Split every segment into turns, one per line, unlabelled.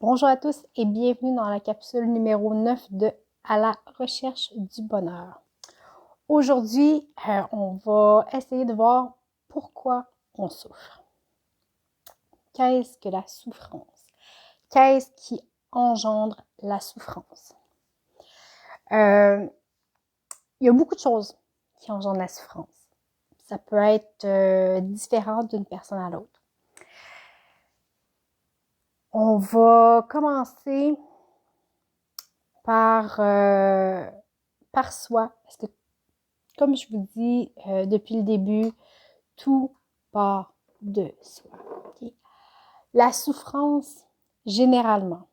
Bonjour à tous et bienvenue dans la capsule numéro 9 de À la recherche du bonheur. Aujourd'hui, on va essayer de voir pourquoi on souffre. Qu'est-ce que la souffrance? Qu'est-ce qui engendre la souffrance? Il y a beaucoup de choses qui engendrent la souffrance. Ça peut être différent d'une personne à l'autre. On va commencer par soi, parce que comme je vous dis depuis le début, tout part de soi. Okay? La souffrance, généralement,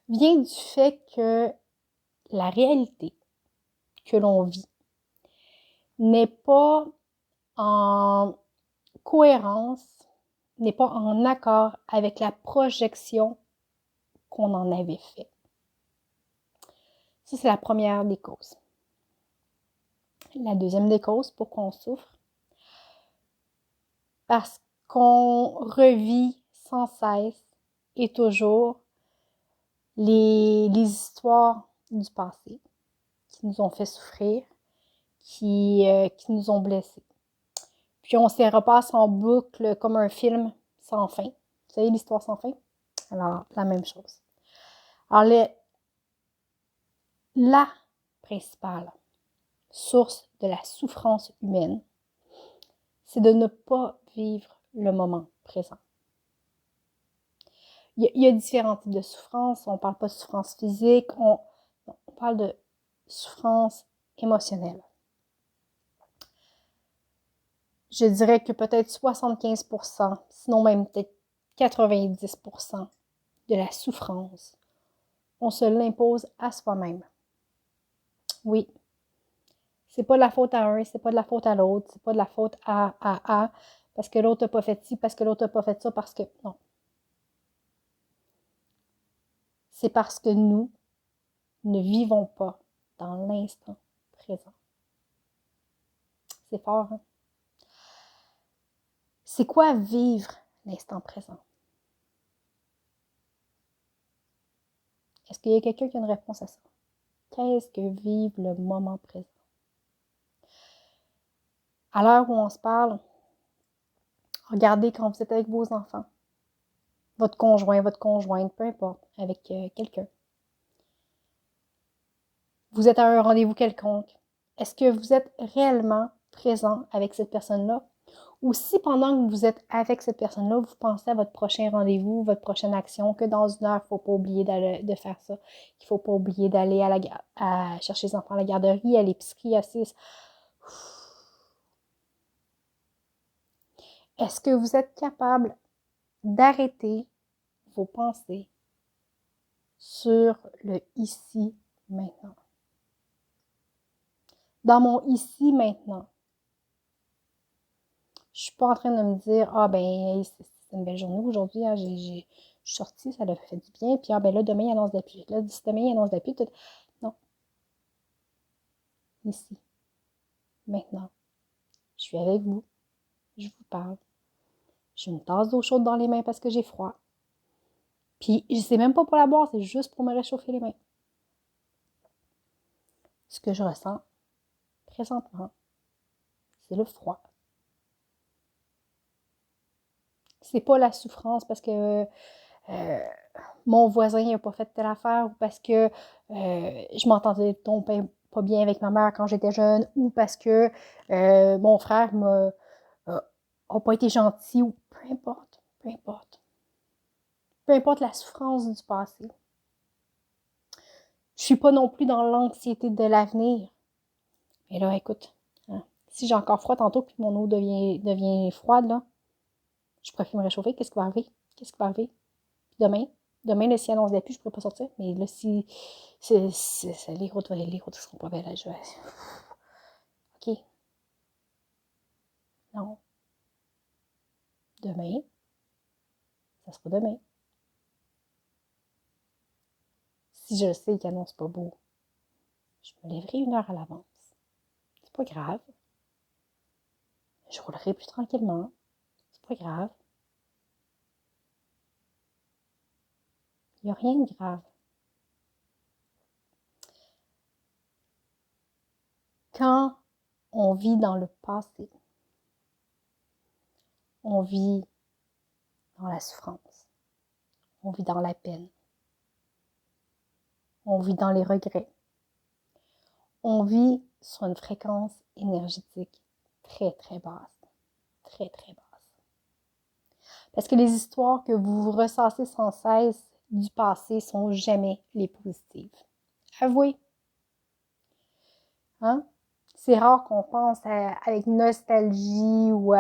vient du fait que la réalité que l'on vit n'est pas en cohérence, n'est pas en accord avec la projection qu'on en avait fait. Ça, c'est la première des causes. La deuxième des causes, pourquoi on souffre? Parce qu'on revit sans cesse et toujours les histoires du passé qui nous ont fait souffrir, qui nous ont blessés. Puis on s'y repasse en boucle comme un film sans fin. Vous savez, l'histoire sans fin? Alors, la même chose. Alors, la principale source de la souffrance humaine, c'est de ne pas vivre le moment présent. Il y a différents types de souffrance. On ne parle pas de souffrance physique, on parle de souffrance émotionnelle. Je dirais que peut-être 75%, sinon même peut-être 90% de la souffrance, on se l'impose à soi-même. Oui, c'est pas de la faute à un, c'est pas de la faute à l'autre, c'est pas de la faute à, parce que l'autre n'a pas fait ci, parce que l'autre n'a pas fait ça, parce que, non. C'est parce que nous ne vivons pas dans l'instant présent. C'est fort, hein? C'est quoi vivre l'instant présent? Est-ce qu'il y a quelqu'un qui a une réponse à ça? Qu'est-ce que vivre le moment présent? À l'heure où on se parle, regardez quand vous êtes avec vos enfants, votre conjoint, votre conjointe, peu importe, avec quelqu'un. Vous êtes à un rendez-vous quelconque. Est-ce que vous êtes réellement présent avec cette personne-là? Ou si pendant que vous êtes avec cette personne-là, vous pensez à votre prochain rendez-vous, votre prochaine action, que dans une heure, il ne faut pas oublier de faire ça, qu'il ne faut pas oublier d'aller à chercher les enfants à la garderie, à l'épicerie, à 6. Est-ce que vous êtes capable d'arrêter vos pensées sur le ici, maintenant? Dans mon ici, maintenant, je suis pas en train de me dire, ah ben, c'est une belle journée aujourd'hui, hein, je suis sortie, ça a fait du bien, puis ah ben là, demain, il annonce de la pluie. Là, demain, il annonce de la pluie. Tout... Non. Ici, maintenant, je suis avec vous, je vous parle. J'ai une tasse d'eau chaude dans les mains parce que j'ai froid. Puis, c'est même pas pour la boire, c'est juste pour me réchauffer les mains. Ce que je ressens présentement, c'est le froid. C'est pas la souffrance parce que mon voisin n'a pas fait telle affaire ou parce que je m'entendais pas bien avec ma mère quand j'étais jeune ou parce que mon frère n'a pas été gentil ou peu importe, peu importe. Peu importe la souffrance du passé. Je suis pas non plus dans l'anxiété de l'avenir. Mais là, écoute, hein, si j'ai encore froid tantôt puis mon eau devient froide, là, je pourrais me réchauffer. Qu'est-ce qui va arriver? Qu'est-ce qui va arriver? Puis demain, le ciel annonce la pluie, je ne pourrais pas sortir. Mais là, si les routes ne seront pas belles, là, je vais... OK. Non. Demain, ça sera demain. Si je sais qu'il annonce pas beau, je me lèverai 1 heure à l'avance. C'est pas grave. Je roulerai plus tranquillement. C'est pas grave. Il n'y a rien de grave. Quand on vit dans le passé, on vit dans la souffrance, on vit dans la peine, on vit dans les regrets, on vit sur une fréquence énergétique très, très basse, très, très basse. Parce que les histoires que vous ressassez sans cesse du passé sont jamais les positives. Avouez. Hein? C'est rare qu'on pense avec nostalgie ou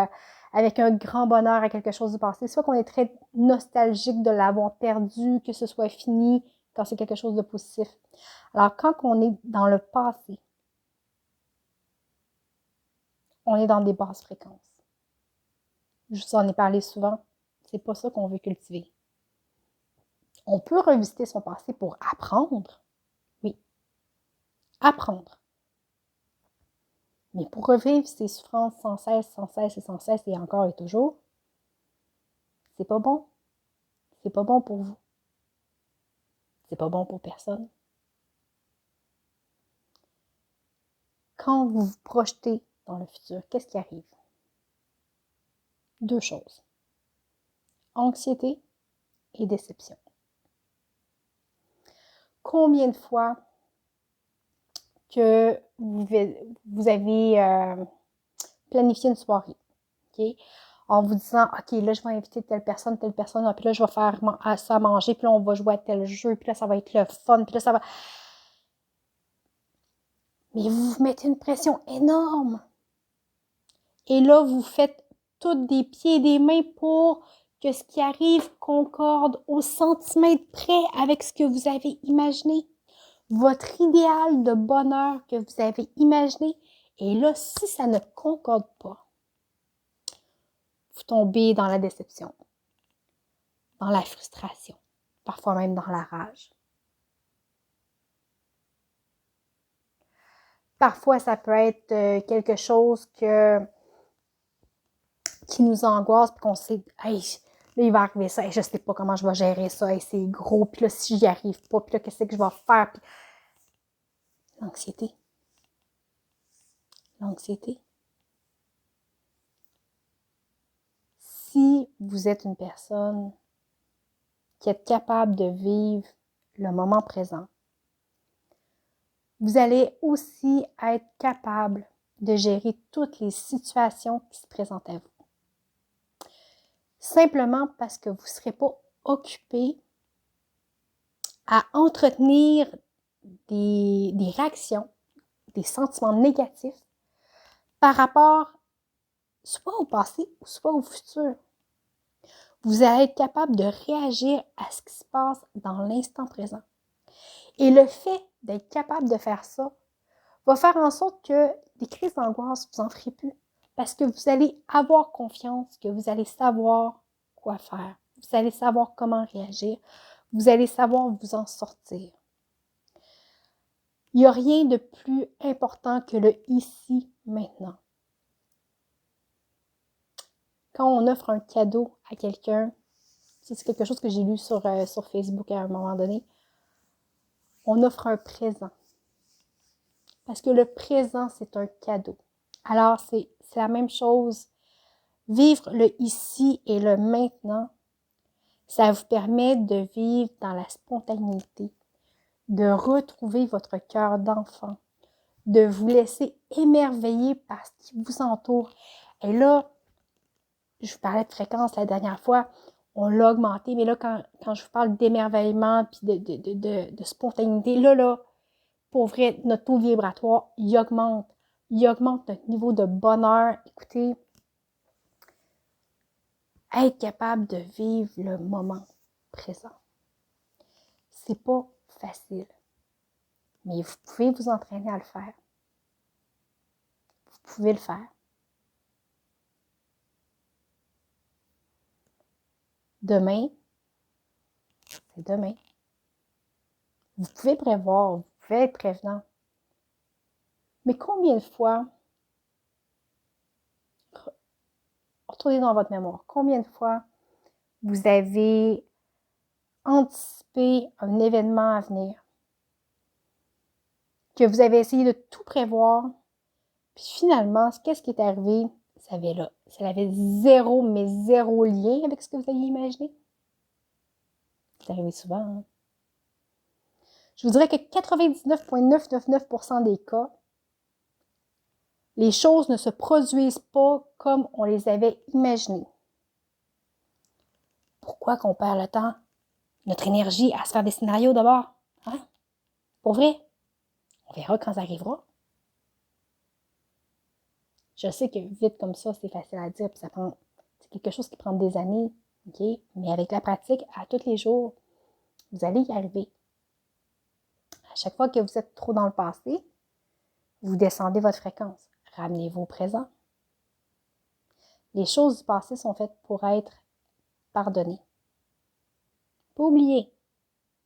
avec un grand bonheur à quelque chose du passé. Soit qu'on est très nostalgique de l'avoir perdu, que ce soit fini, quand c'est quelque chose de positif. Alors, quand on est dans le passé, on est dans des basses fréquences. Je vous en ai parlé souvent. C'est pas ça qu'on veut cultiver. On peut revisiter son passé pour apprendre. Oui, apprendre. Mais pour revivre ces souffrances sans cesse, sans cesse et sans cesse et encore et toujours, c'est pas bon. C'est pas bon pour vous. C'est pas bon pour personne. Quand vous vous projetez dans le futur, qu'est-ce qui arrive? Deux choses. Anxiété et déception. Combien de fois que vous avez planifié une soirée, ok? En vous disant, OK, là, je vais inviter telle personne, puis là, je vais faire ça à manger, puis là, on va jouer à tel jeu, puis là, ça va être le fun, puis là, ça va... Mais vous vous mettez une pression énorme. Et là, vous faites toutes des pieds et des mains pour que ce qui arrive concorde au centimètre près avec ce que vous avez imaginé. Votre idéal de bonheur que vous avez imaginé. Et là, si ça ne concorde pas, vous tombez dans la déception, dans la frustration, parfois même dans la rage. Parfois, ça peut être quelque chose qui nous angoisse, puis qu'on sait, hey, là, il va arriver ça, hey, je sais pas comment je vais gérer ça, hey, c'est gros, puis là, si j'y arrive pas, puis là, qu'est-ce que je vais faire? Puis... L'anxiété. L'anxiété. Si vous êtes une personne qui est capable de vivre le moment présent, vous allez aussi être capable de gérer toutes les situations qui se présentent à vous. Simplement parce que vous ne serez pas occupé à entretenir des réactions, des sentiments négatifs par rapport soit au passé ou soit au futur. Vous allez être capable de réagir à ce qui se passe dans l'instant présent. Et le fait d'être capable de faire ça va faire en sorte que des crises d'angoisse, vous n'en ferez plus. Parce que vous allez avoir confiance, que vous allez savoir quoi faire. Vous allez savoir comment réagir. Vous allez savoir vous en sortir. Il n'y a rien de plus important que le ici, maintenant. Quand on offre un cadeau à quelqu'un, c'est quelque chose que j'ai lu sur Facebook à un moment donné, on offre un présent. Parce que le présent, c'est un cadeau. Alors, c'est la même chose. Vivre le ici et le maintenant, ça vous permet de vivre dans la spontanéité, de retrouver votre cœur d'enfant, de vous laisser émerveiller par ce qui vous entoure. Et là, je vous parlais de fréquence la dernière fois, on l'a augmenté, mais là, quand je vous parle d'émerveillement puis de spontanéité, là, pour vrai, notre taux vibratoire, il augmente. Il augmente notre niveau de bonheur. Écoutez, être capable de vivre le moment présent. C'est pas facile, mais vous pouvez vous entraîner à le faire. Vous pouvez le faire. Demain, c'est demain. Vous pouvez prévoir, vous pouvez être prévenant. Mais combien de fois, retournez dans votre mémoire, combien de fois vous avez anticipé un événement à venir, que vous avez essayé de tout prévoir, puis finalement, qu'est-ce qui est arrivé? Ça avait zéro, mais zéro lien avec ce que vous aviez imaginé. C'est arrivé souvent, hein? Je vous dirais que 99,999% des cas, les choses ne se produisent pas comme on les avait imaginées. Pourquoi qu'on perd le temps, notre énergie à se faire des scénarios d'abord? Hein? Pour vrai? On verra quand ça arrivera. Je sais que vite comme ça, c'est facile à dire, puis c'est quelque chose qui prend des années, ok? Mais avec la pratique, à tous les jours, vous allez y arriver. À chaque fois que vous êtes trop dans le passé, vous descendez votre fréquence. Ramenez-vous au présent. Les choses du passé sont faites pour être pardonnées. Pas oublier,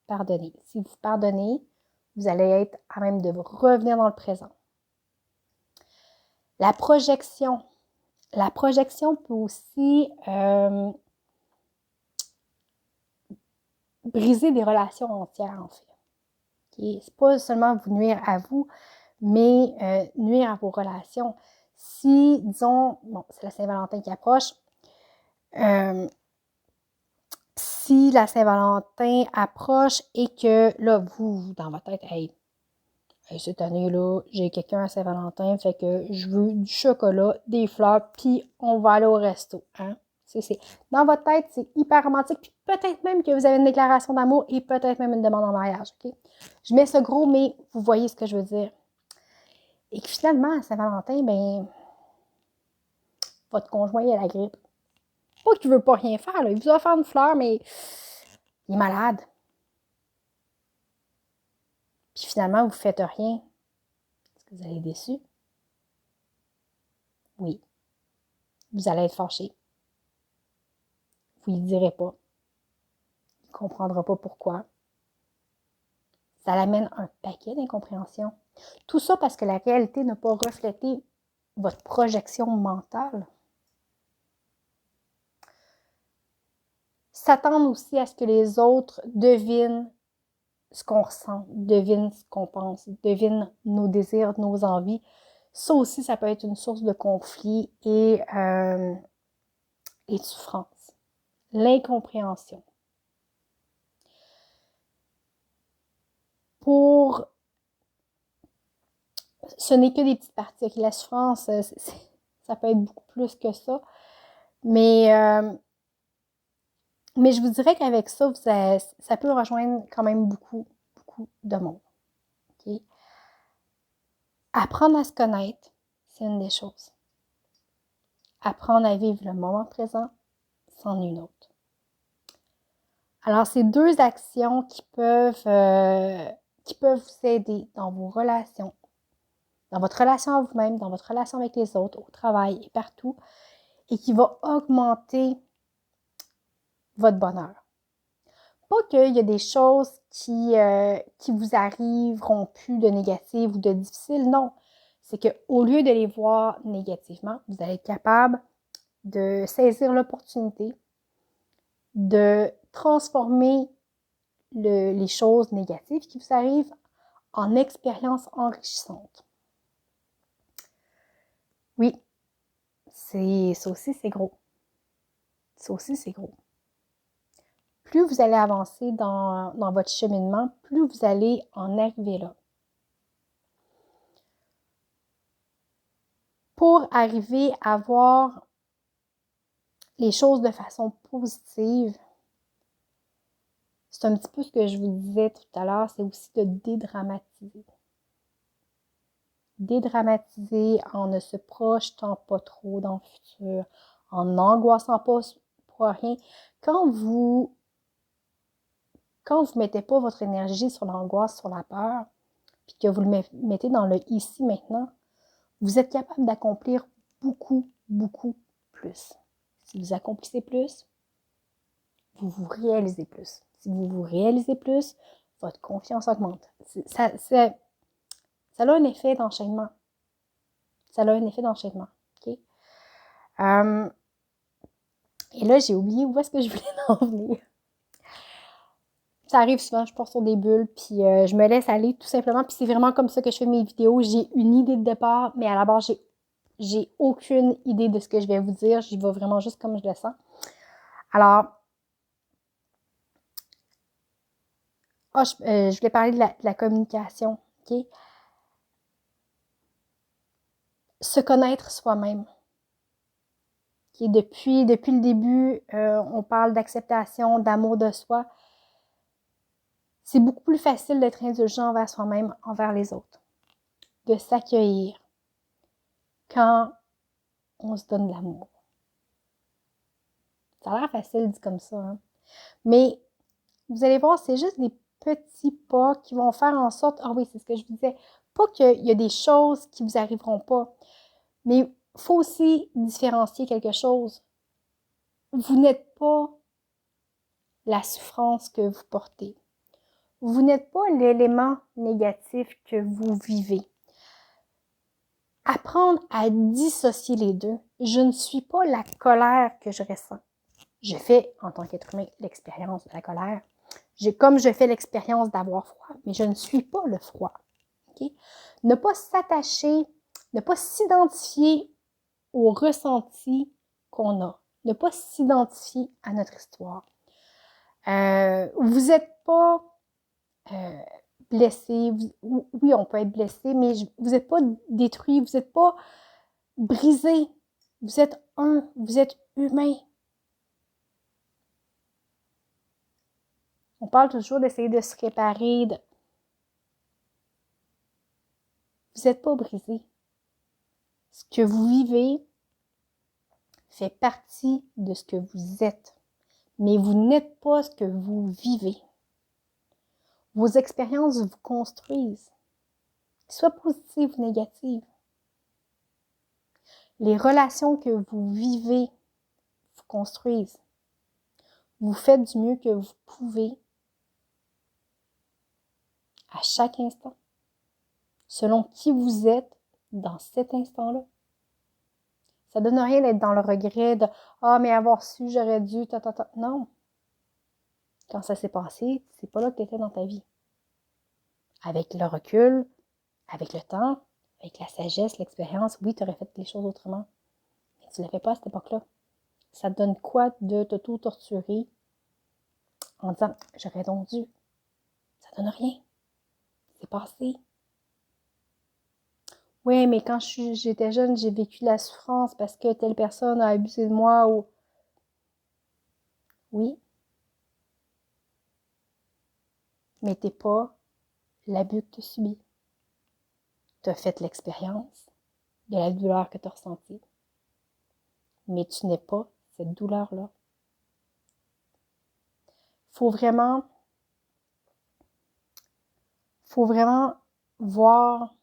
pardonner. Si vous pardonnez, vous allez être à même de revenir dans le présent. La projection. La projection peut aussi briser des relations entières, en fait. Okay? C'est pas seulement vous nuire à vous, mais nuire à vos relations. Si, disons, bon, c'est la Saint-Valentin qui approche, si la Saint-Valentin approche et que là, vous, dans votre tête, hey, cette année-là, j'ai quelqu'un à Saint-Valentin, fait que je veux du chocolat, des fleurs, puis on va aller au resto. Hein? Dans votre tête, c'est hyper romantique, puis peut-être même que vous avez une déclaration d'amour et peut-être même une demande en mariage. Okay? Je mets ce gros, mais vous voyez ce que je veux dire. Et que finalement, à Saint-Valentin, ben, votre conjoint il a la grippe. Pas qu'il veut pas rien faire, là. Il vous a offert une fleur, mais il est malade. Puis finalement, vous ne faites rien. Est-ce que vous allez être déçu? Oui. Vous allez être fâché. Vous ne lui direz pas. Il ne comprendra pas pourquoi. Ça l'amène un paquet d'incompréhension. Tout ça parce que la réalité n'a pas reflété votre projection mentale. S'attendre aussi à ce que les autres devinent ce qu'on ressent, devinent ce qu'on pense, devinent nos désirs, nos envies. Ça aussi, ça peut être une source de conflit et de souffrance. L'incompréhension. Ce n'est que des petites parties. Okay, la souffrance, ça peut être beaucoup plus que ça. Mais je vous dirais qu'avec ça, ça peut rejoindre quand même beaucoup, beaucoup de monde. Okay? Apprendre à se connaître, c'est une des choses. Apprendre à vivre le moment présent, c'en est une autre. Alors, c'est deux actions qui peuvent vous aider dans vos relations, dans votre relation à vous-même, dans votre relation avec les autres, au travail et partout, et qui va augmenter votre bonheur. Pas qu'il y a des choses qui vous arriveront plus de négatives ou de difficiles, non. C'est qu'au lieu de les voir négativement, vous allez être capable de saisir l'opportunité, de transformer les choses négatives qui vous arrivent en expériences enrichissantes. Oui, ça aussi, c'est gros. Ça aussi, c'est gros. Plus vous allez avancer dans votre cheminement, plus vous allez en arriver là. Pour arriver à voir les choses de façon positive, c'est un petit peu ce que je vous disais tout à l'heure, c'est aussi de dédramatiser. Dédramatiser en ne se projetant pas trop dans le futur, en n'angoissant pas pour rien. Quand vous mettez pas votre énergie sur l'angoisse, sur la peur, puis que vous le mettez dans le ici, maintenant, vous êtes capable d'accomplir beaucoup, beaucoup plus. Si vous accomplissez plus, vous vous réalisez plus. Si vous vous réalisez plus, votre confiance augmente. Ça a un effet d'enchaînement. Ça a un effet d'enchaînement. Okay? Et là, j'ai oublié où est-ce que je voulais en venir. ça arrive souvent, je pars sur des bulles, puis je me laisse aller tout simplement. Puis c'est vraiment comme ça que je fais mes vidéos. J'ai une idée de départ, mais à la base, j'ai aucune idée de ce que je vais vous dire. J'y vais vraiment juste comme je le sens. Alors, je voulais parler de la communication, OK? Se connaître soi-même. Okay? Depuis le début, on parle d'acceptation, d'amour de soi. C'est beaucoup plus facile d'être indulgent envers soi-même, envers les autres. De s'accueillir quand on se donne de l'amour. Ça a l'air facile dit comme ça, hein? Mais vous allez voir, c'est juste des petits pas qui vont faire en sorte, ah oui, c'est ce que je vous disais, pas qu'il y a des choses qui vous arriveront pas, mais il faut aussi différencier quelque chose. Vous n'êtes pas la souffrance que vous portez. Vous n'êtes pas l'élément négatif que vous vivez. Apprendre à dissocier les deux. Je ne suis pas la colère que je ressens. Je fais, en tant qu'être humain, l'expérience de la colère. Comme je fais l'expérience d'avoir froid, mais je ne suis pas le froid. Okay? Ne pas s'attacher, ne pas s'identifier au ressenti qu'on a. Ne pas s'identifier à notre histoire. Vous n'êtes pas blessé. Oui, on peut être blessé, mais vous n'êtes pas détruit, vous n'êtes pas brisé. Vous êtes vous êtes humain. On parle toujours d'essayer de se réparer. Vous n'êtes pas brisé. Ce que vous vivez fait partie de ce que vous êtes. Mais vous n'êtes pas ce que vous vivez. Vos expériences vous construisent, soit positives ou négatives. Les relations que vous vivez vous construisent. Vous faites du mieux que vous pouvez à chaque instant, selon qui vous êtes dans cet instant-là. Ça ne donne rien d'être dans le regret de « Ah, mais avoir su, j'aurais dû, ta. » Non. Quand ça s'est passé, c'est pas là que tu étais dans ta vie. Avec le recul, avec le temps, avec la sagesse, l'expérience, oui, tu aurais fait les choses autrement. Mais tu ne l'as fait pas à cette époque-là. Ça te donne quoi de t'auto-torturer en disant « J'aurais donc dû. » Ça donne rien. C'est passé. Oui, mais quand j'étais jeune, j'ai vécu la souffrance parce que telle personne a abusé de moi ou... Oui. Mais t'es pas l'abus que tu as subi. Tu as fait l'expérience de la douleur que tu as ressentie. Mais tu n'es pas cette douleur-là. Faut vraiment voir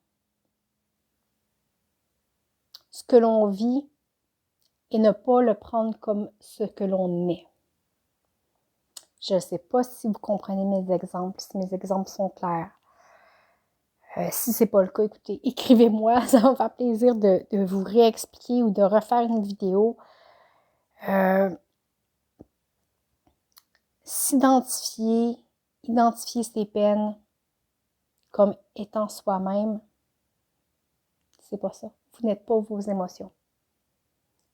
ce que l'on vit et ne pas le prendre comme ce que l'on est. Je ne sais pas si vous comprenez mes exemples, si mes exemples sont clairs. Si ce n'est pas le cas, écoutez, écrivez-moi, ça va me faire plaisir de vous réexpliquer ou de refaire une vidéo. Identifier ses peines comme étant soi-même, c'est pas ça. Vous n'êtes pas vos émotions.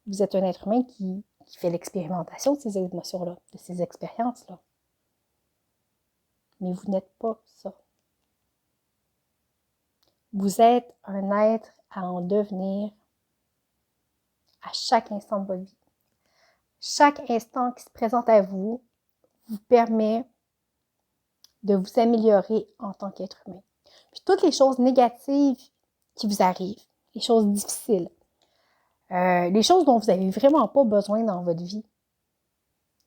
Vous êtes un être humain qui fait l'expérimentation de ces émotions-là, de ces expériences-là. Mais vous n'êtes pas ça. Vous êtes un être à en devenir à chaque instant de votre vie. Chaque instant qui se présente à vous permet de vous améliorer en tant qu'être humain. Puis toutes les choses négatives qui vous arrivent, les choses difficiles, les choses dont vous n'avez vraiment pas besoin dans votre vie,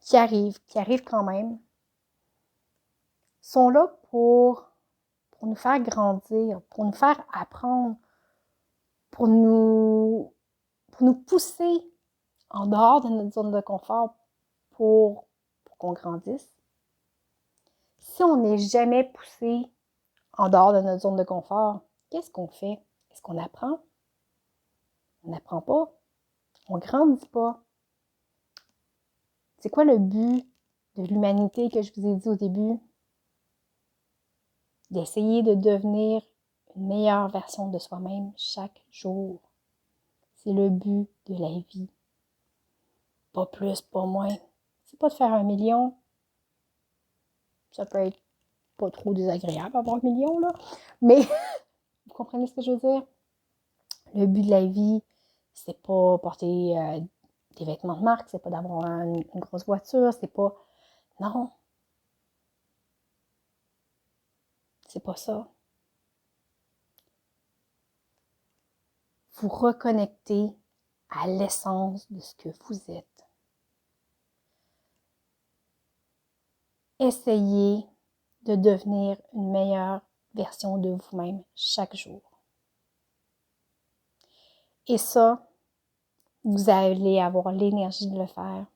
qui arrivent quand même, sont là pour nous faire grandir, pour nous faire apprendre, pour nous pousser en dehors de notre zone de confort pour qu'on grandisse. Si on n'est jamais poussé en dehors de notre zone de confort, qu'est-ce qu'on fait? Est-ce qu'on apprend? On n'apprend pas. On ne grandit pas. C'est quoi le but de l'humanité que je vous ai dit au début? d'essayer de devenir une meilleure version de soi-même chaque jour. C'est le but de la vie. Pas plus, pas moins. C'est pas de faire 1 million. Ça peut être pas trop désagréable avoir 1 million, là. Mais, vous comprenez ce que je veux dire? Le but de la vie, c'est pas porter des vêtements de marque, c'est pas d'avoir une grosse voiture, c'est pas... Non. C'est pas ça. Vous reconnectez à l'essence de ce que vous êtes. Essayez de devenir une meilleure version de vous-même chaque jour. Et ça, vous allez avoir l'énergie de le faire.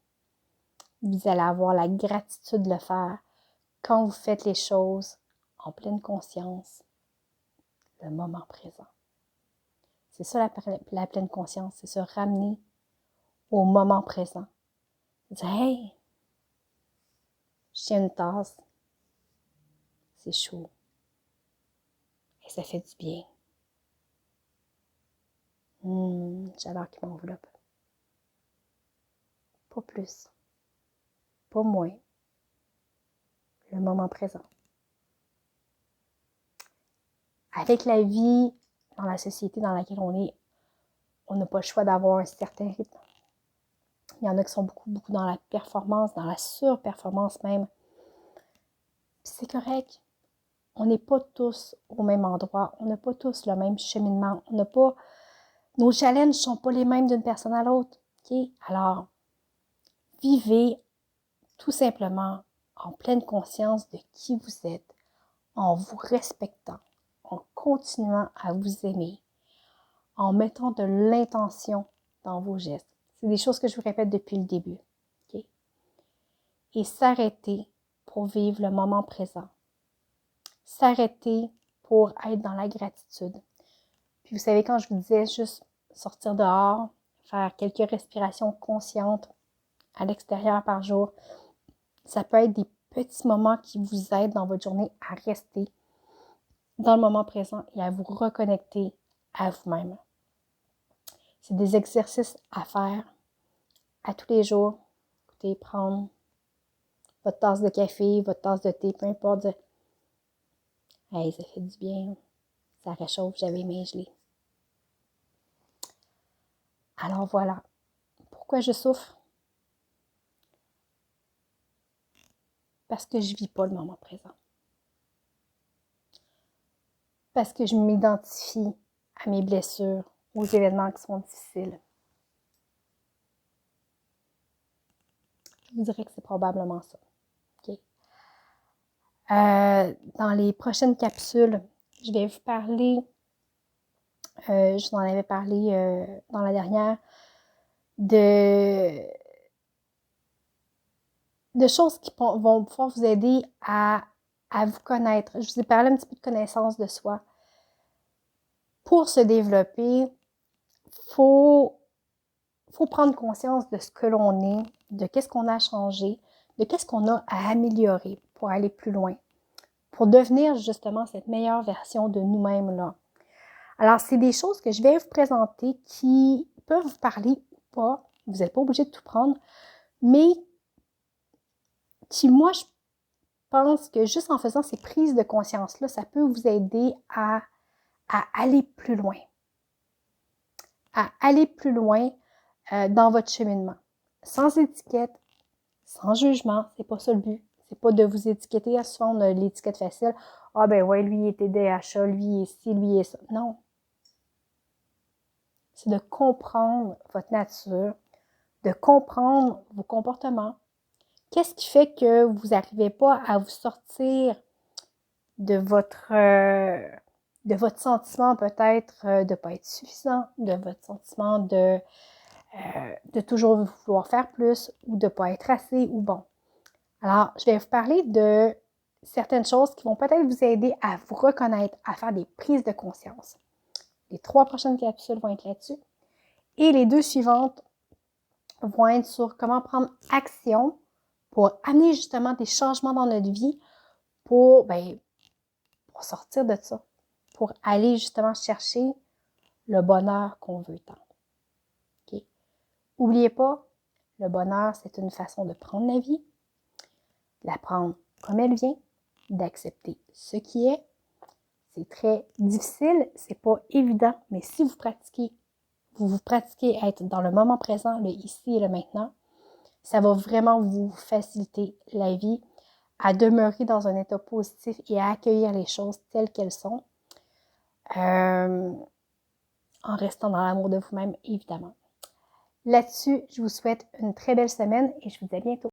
Vous allez avoir la gratitude de le faire quand vous faites les choses en pleine conscience, le moment présent. C'est ça la pleine conscience, c'est se ramener au moment présent. Dire, hey, je tiens une tasse, c'est chaud. Et ça fait du bien. Chaleur qui m'enveloppe. Pas plus, pas moins. Le moment présent. Avec la vie, dans la société dans laquelle on est, on n'a pas le choix d'avoir un certain rythme. Il y en a qui sont beaucoup dans la performance, dans la surperformance même. Puis c'est correct. On n'est pas tous au même endroit. On n'a pas tous le même cheminement. Nos challenges ne sont pas les mêmes d'une personne à l'autre. Okay? Alors, vivez tout simplement en pleine conscience de qui vous êtes, en vous respectant, en continuant à vous aimer, en mettant de l'intention dans vos gestes. C'est des choses que je vous répète depuis le début. Okay? Et s'arrêter pour vivre le moment présent. S'arrêter pour être dans la gratitude. Puis vous savez, quand je vous disais juste sortir dehors, faire quelques respirations conscientes à l'extérieur par jour, ça peut être des petits moments qui vous aident dans votre journée à rester dans le moment présent et à vous reconnecter à vous-même. C'est des exercices à faire à tous les jours. Écoutez, prendre votre tasse de café, votre tasse de thé, peu importe. Hey, ça fait du bien. Ça réchauffe, j'avais les mains gelées. Alors voilà. Pourquoi je souffre? Parce que je ne vis pas le moment présent. Parce que je m'identifie à mes blessures, aux événements qui sont difficiles. Je vous dirais que c'est probablement ça. Okay? Dans les prochaines capsules, je vais vous parler, je vous en avais parlé dans la dernière, de choses qui vont pouvoir vous aider à vous connaître. Je vous ai parlé un petit peu de connaissance de soi. Pour se développer, faut prendre conscience de ce que l'on est, de qu'est-ce qu'on a changé, de qu'est-ce qu'on a à améliorer pour aller plus loin, pour devenir justement cette meilleure version de nous-mêmes là. Alors, c'est des choses que je vais vous présenter qui peuvent vous parler ou pas. Vous n'êtes pas obligé de tout prendre, mais qui, moi, je pense que juste en faisant ces prises de conscience-là, ça peut vous aider à aller plus loin. À aller plus loin dans votre cheminement. Sans étiquette, sans jugement, c'est pas ça le but. C'est pas de vous étiqueter. Souvent, on a l'étiquette facile. Ah ben ouais, lui il est TDAH, lui il est ci, lui il est ça. Non. C'est de comprendre votre nature, de comprendre vos comportements. Qu'est-ce qui fait que vous n'arrivez pas à vous sortir de votre sentiment peut-être de ne pas être suffisant, de votre sentiment de toujours vouloir faire plus ou de ne pas être assez ou bon. Alors, je vais vous parler de certaines choses qui vont peut-être vous aider à vous reconnaître, à faire des prises de conscience. Les 3 prochaines capsules vont être là-dessus. Et les 2 suivantes vont être sur comment prendre action pour amener justement des changements dans notre vie pour pour sortir de ça, pour aller justement chercher le bonheur qu'on veut tant. Okay? N'oubliez pas, le bonheur, c'est une façon de prendre la vie, de la prendre comme elle vient, d'accepter ce qui est. C'est très difficile, c'est pas évident, mais si vous pratiquez à être dans le moment présent, le ici et le maintenant, ça va vraiment vous faciliter la vie, à demeurer dans un état positif et à accueillir les choses telles qu'elles sont, en restant dans l'amour de vous-même, évidemment. Là-dessus, je vous souhaite une très belle semaine et je vous dis à bientôt.